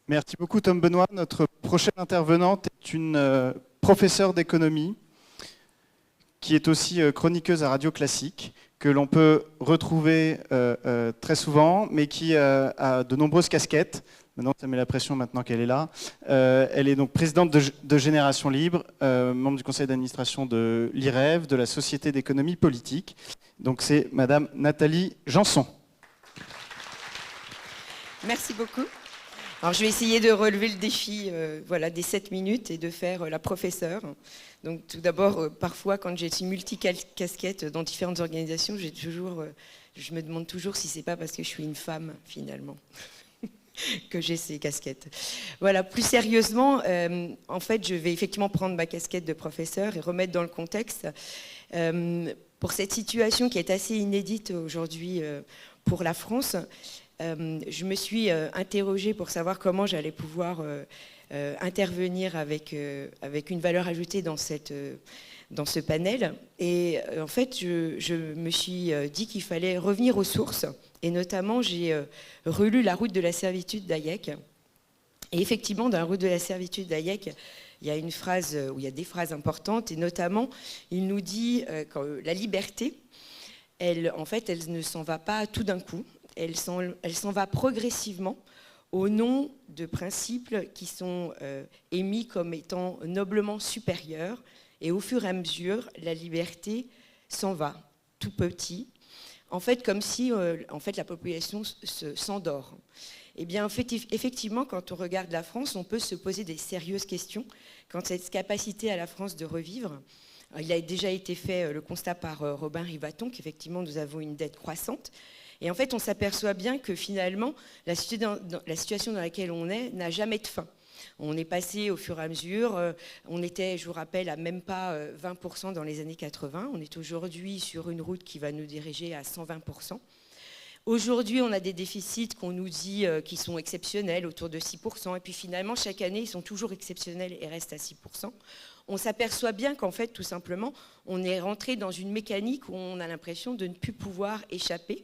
Merci beaucoup Tom Benoît. Notre prochaine intervenante est une professeure d'économie qui est aussi chroniqueuse à Radio Classique, que l'on peut retrouver très souvent, mais qui a de nombreuses casquettes. Maintenant, ça met la pression maintenant qu'elle est là. Elle est donc présidente de Génération Libre, membre du conseil d'administration de l'IREV, de la Société d'économie politique. Donc c'est Madame Nathalie Janson. Merci beaucoup. Alors, je vais essayer de relever le défi des 7 minutes et de faire la professeure. Donc, tout d'abord, parfois, quand j'ai une multicasquette dans différentes organisations, je me demande toujours si c'est pas parce que je suis une femme, finalement, que j'ai ces casquettes. Voilà, plus sérieusement, en fait, je vais effectivement prendre ma casquette de professeur et remettre dans le contexte pour cette situation qui est assez inédite aujourd'hui pour la France. Je me suis interrogée pour savoir comment j'allais pouvoir intervenir avec une valeur ajoutée dans ce panel. Et en fait, je me suis dit qu'il fallait revenir aux sources. Et notamment, j'ai relu La route de la servitude d'Hayek. Et effectivement, dans La route de la servitude d'Hayek, il y a une phrase où il y a des phrases importantes. Et notamment, il nous dit que la liberté, elle ne s'en va pas tout d'un coup. Elle s'en va progressivement au nom de principes qui sont émis comme étant noblement supérieurs. Et au fur et à mesure, la liberté s'en va, tout petit. En fait, comme si la population s'endort. Eh bien, en fait, effectivement, quand on regarde la France, on peut se poser des sérieuses questions quant à cette capacité à la France de revivre. Il a déjà été fait le constat par Robin Rivaton qu'effectivement, nous avons une dette croissante. Et en fait, on s'aperçoit bien que finalement, la situation dans laquelle on est n'a jamais de fin. On est passé au fur et à mesure, on était, je vous rappelle, à même pas 20% dans les années 80. On est aujourd'hui sur une route qui va nous diriger à 120%. Aujourd'hui, on a des déficits qu'on nous dit qui sont exceptionnels, autour de 6%. Et puis finalement, chaque année, ils sont toujours exceptionnels et restent à 6%. On s'aperçoit bien qu'en fait, tout simplement, on est rentré dans une mécanique où on a l'impression de ne plus pouvoir échapper,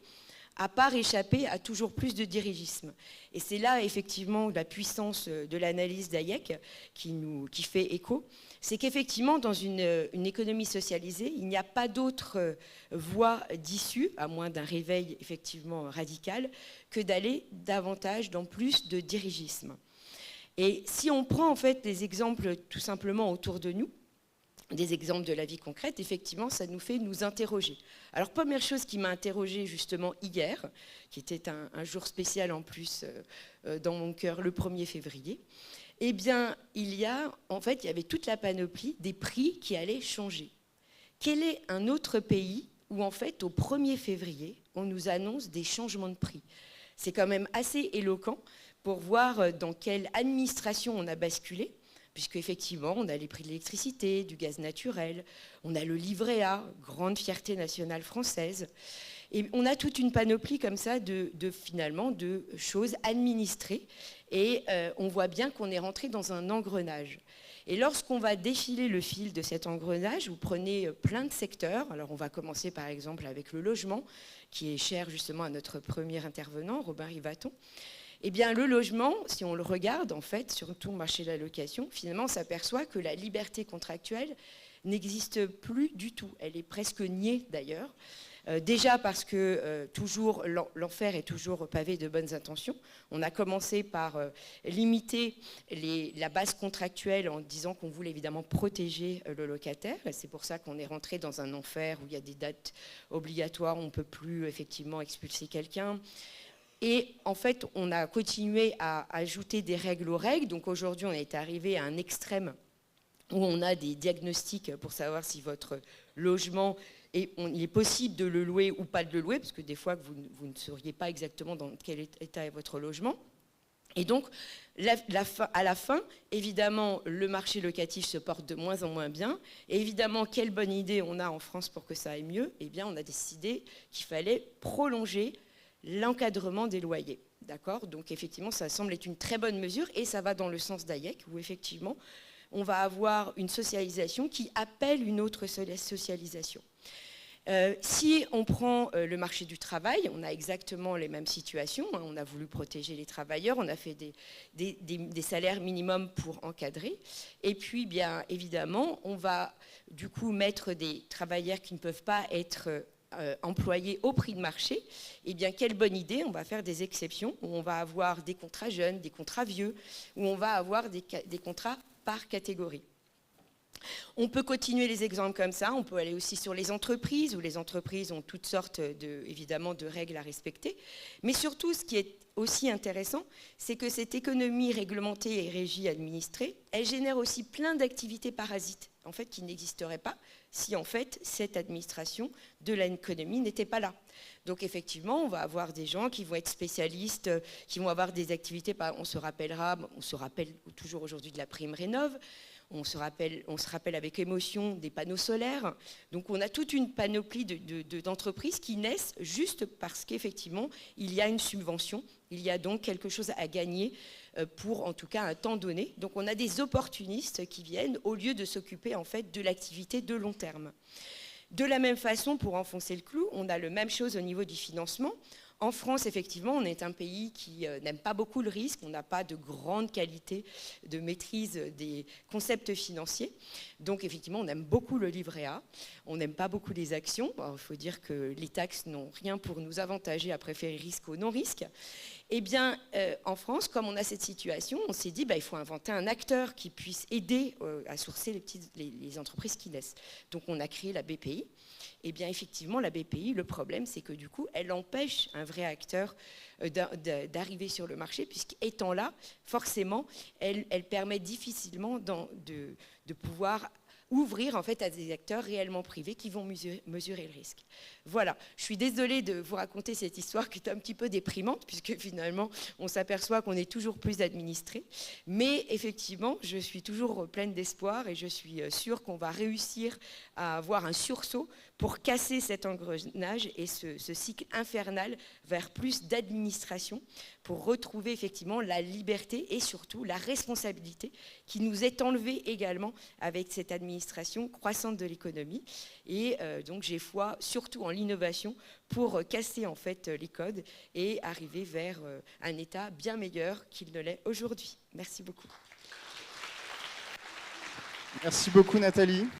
à part échapper à toujours plus de dirigisme. Et c'est là, effectivement, la puissance de l'analyse d'Hayek qui fait écho. C'est qu'effectivement, dans une économie socialisée, il n'y a pas d'autre voie d'issue, à moins d'un réveil effectivement radical, que d'aller davantage dans plus de dirigisme. Et si on prend en fait des exemples tout simplement autour de nous, des exemples de la vie concrète, effectivement, ça nous fait nous interroger. Alors, première chose qui m'a interrogée justement hier, qui était un jour spécial en plus dans mon cœur, le 1er février, eh bien, il y avait toute la panoplie des prix qui allaient changer. Quel est un autre pays où, en fait, au 1er février, on nous annonce des changements de prix? C'est quand même assez éloquent pour voir dans quelle administration on a basculé, puisqu'effectivement, on a les prix de l'électricité, du gaz naturel, on a le livret A, grande fierté nationale française, et on a toute une panoplie comme ça de choses administrées, et on voit bien qu'on est rentré dans un engrenage. Et lorsqu'on va défiler le fil de cet engrenage, vous prenez plein de secteurs. Alors on va commencer par exemple avec le logement, qui est cher justement à notre premier intervenant, Robin Rivaton. Eh bien, le logement, si on le regarde, en fait, surtout au marché de la location, finalement, on s'aperçoit que la liberté contractuelle n'existe plus du tout. Elle est presque niée, d'ailleurs. Déjà parce que toujours l'enfer est toujours pavé de bonnes intentions. On a commencé par limiter la base contractuelle en disant qu'on voulait évidemment protéger le locataire. C'est pour ça qu'on est rentré dans un enfer où il y a des dates obligatoires, on ne peut plus effectivement expulser quelqu'un. Et en fait, on a continué à ajouter des règles aux règles. Donc aujourd'hui, on est arrivé à un extrême où on a des diagnostics pour savoir si votre logement, il est possible de le louer ou pas de le louer, parce que des fois, vous ne sauriez pas exactement dans quel état est votre logement. Et donc, à la fin, évidemment, le marché locatif se porte de moins en moins bien. Et évidemment, quelle bonne idée on a en France pour que ça aille mieux? Eh bien, on a décidé qu'il fallait prolonger l'encadrement des loyers. D'accord? Donc effectivement, ça semble être une très bonne mesure et ça va dans le sens d'Hayek, où effectivement, on va avoir une socialisation qui appelle une autre socialisation. Si on prend le marché du travail, on a exactement les mêmes situations. On a voulu protéger les travailleurs, on a fait des salaires minimums pour encadrer. Et puis, bien évidemment, on va du coup mettre des travailleurs qui ne peuvent pas être employés au prix de marché. Eh bien, quelle bonne idée, on va faire des exceptions, où on va avoir des contrats jeunes, des contrats vieux, où on va avoir des contrats par catégorie. On peut continuer les exemples comme ça, on peut aller aussi sur les entreprises, où les entreprises ont toutes sortes évidemment de règles à respecter. Mais surtout, ce qui est aussi intéressant, c'est que cette économie réglementée et régie administrée, elle génère aussi plein d'activités parasites, en fait, qui n'existeraient pas si, en fait, cette administration de l'économie n'était pas là. Donc, effectivement, on va avoir des gens qui vont être spécialistes, qui vont avoir des activités, on se rappelle toujours aujourd'hui de la prime Rénov'. On se rappelle avec émotion des panneaux solaires. Donc on a toute une panoplie d'entreprises qui naissent juste parce qu'effectivement, il y a une subvention, il y a donc quelque chose à gagner pour en tout cas un temps donné. Donc on a des opportunistes qui viennent au lieu de s'occuper en fait de l'activité de long terme. De la même façon, pour enfoncer le clou, on a la même chose au niveau du financement. En France, effectivement, on est un pays qui n'aime pas beaucoup le risque, on n'a pas de grande qualité de maîtrise des concepts financiers. Donc, effectivement, on aime beaucoup le livret A, on n'aime pas beaucoup les actions. Il faut dire que les taxes n'ont rien pour nous avantager à préférer risque au non-risque. Eh bien, en France, comme on a cette situation, on s'est dit il faut inventer un acteur qui puisse aider à sourcer les entreprises qui naissent. Donc, on a créé la BPI. Eh bien, effectivement, la BPI, le problème, c'est que du coup, elle empêche un vrai acteur d'arriver sur le marché, puisqu'étant là, forcément, elle permet difficilement de pouvoir ouvrir en fait à des acteurs réellement privés qui vont mesurer le risque. Voilà, je suis désolée de vous raconter cette histoire qui est un petit peu déprimante, puisque finalement, on s'aperçoit qu'on est toujours plus administré. Mais effectivement, je suis toujours pleine d'espoir et je suis sûre qu'on va réussir à avoir un sursaut pour casser cet engrenage et ce cycle infernal vers plus d'administration, pour retrouver effectivement la liberté et surtout la responsabilité qui nous est enlevée également avec cette administration croissante de l'économie. Et donc j'ai foi surtout en l'innovation pour casser en fait les codes et arriver vers un État bien meilleur qu'il ne l'est aujourd'hui. Merci beaucoup. Merci beaucoup Nathalie.